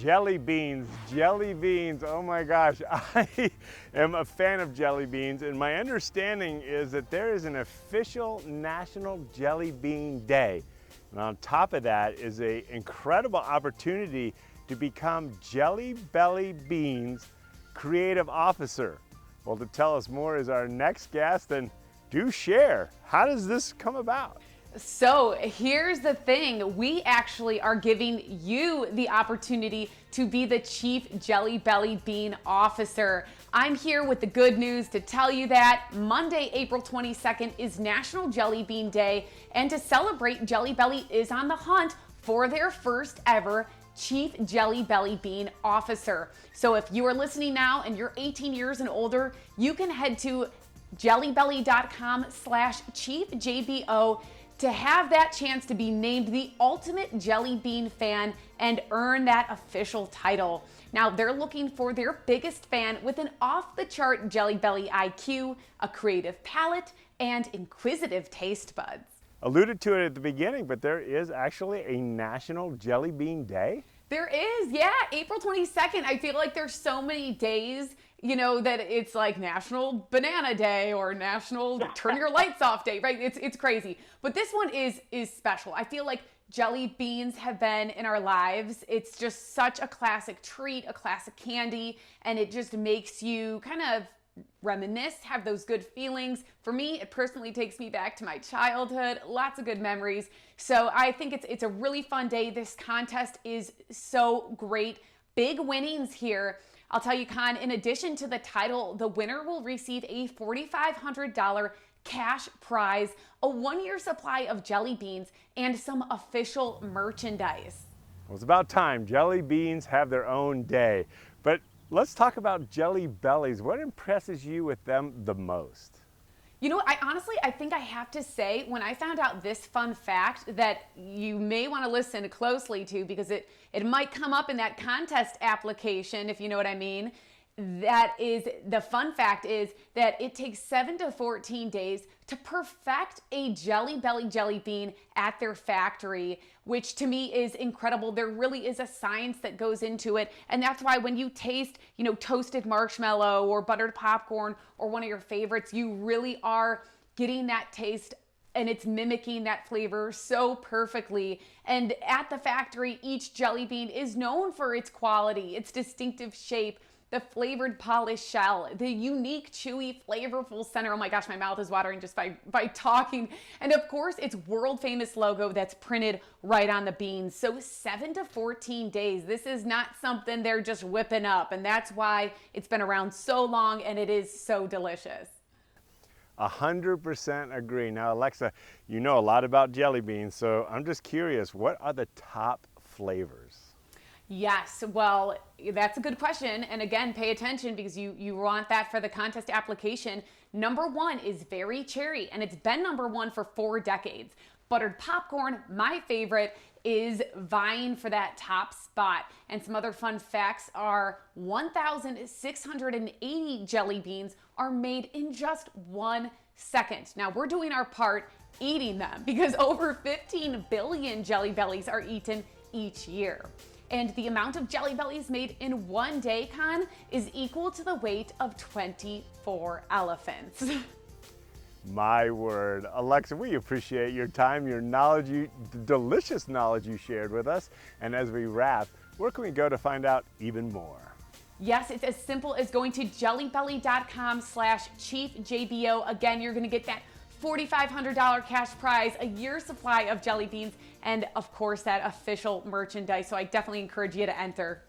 jelly beans, jelly beans. Oh my gosh, I am a fan of jelly beans, and my understanding is that there is an official National Jelly Bean Day. And on top of that is an incredible opportunity to become Jelly Belly Beans Creative Officer. Well, to tell us more is our next guest, and do share. How does this come about? So here's the thing, we actually are giving you the opportunity to be the Chief Jelly Belly Bean Officer. I'm here with the good news to tell you that Monday, April 22nd is National Jelly Bean Day, and to celebrate, Jelly Belly is on the hunt for their first ever Chief Jelly Belly Bean Officer. So if you are listening now and you're 18 years and older, you can head to jellybelly.com/chiefjbo to have that chance to be named the ultimate jelly bean fan and earn that official title. Now, they're looking for their biggest fan with an off-the-chart Jelly Belly IQ, a creative palate, and inquisitive taste buds. Alluded to it at the beginning, but there is actually a National Jelly Bean Day? There is, yeah, April 22nd. I feel like there's so many days, that it's like National Banana Day or National Turn Your Lights Off Day, right? It's crazy. But this one is special. I feel like jelly beans have been in our lives. It's just such a classic treat, a classic candy, and it just makes you kind of reminisce, have those good feelings. For me, it personally takes me back to my childhood, lots of good memories. So I think it's a really fun day. This contest is so great. Big winnings here. I'll tell you, Con, in addition to the title, the winner will receive a $4,500 cash prize, a 1-year supply of jelly beans, and some official merchandise. Well, it's about time. Jelly beans have their own day. But let's talk about Jelly Bellies. What impresses you with them the most? I think I have to say, when I found out this fun fact that you may want to listen closely to, because it might come up in that contest application, if you know what I mean. The fun fact is that it takes 7 to 14 days to perfect a Jelly Belly jelly bean at their factory, which to me is incredible. There really is a science that goes into it. And that's why when you taste, toasted marshmallow or buttered popcorn or one of your favorites, you really are getting that taste, and it's mimicking that flavor so perfectly. And at the factory, each jelly bean is known for its quality, its distinctive shape, the flavored polished shell, the unique, chewy, flavorful center. Oh my gosh, my mouth is watering just by talking. And of course, its world famous logo that's printed right on the beans. So 7 to 14 days. This is not something they're just whipping up. And that's why it's been around so long and it is so delicious. 100% agree. Now, Alexa, you know a lot about jelly beans, so I'm just curious, what are the top flavors? Yes, well, that's a good question. And again, pay attention because you want that for the contest application. Number 1 is Very Cherry, and it's been number 1 for 4 decades. Buttered popcorn, my favorite, is vying for that top spot. And some other fun facts are 1,680 jelly beans are made in just 1 second. Now, we're doing our part eating them because over 15 billion Jelly Bellies are eaten each year. And the amount of Jelly Bellies made in 1 day, Con, is equal to the weight of 24 elephants. My word. Alexa, we appreciate your time, your knowledge, the delicious knowledge you shared with us. And as we wrap, where can we go to find out even more? Yes, it's as simple as going to jellybelly.com/chiefjbo. Again, you're going to get that $4,500 cash prize, a year's supply of jelly beans, and of course that official merchandise. So I definitely encourage you to enter.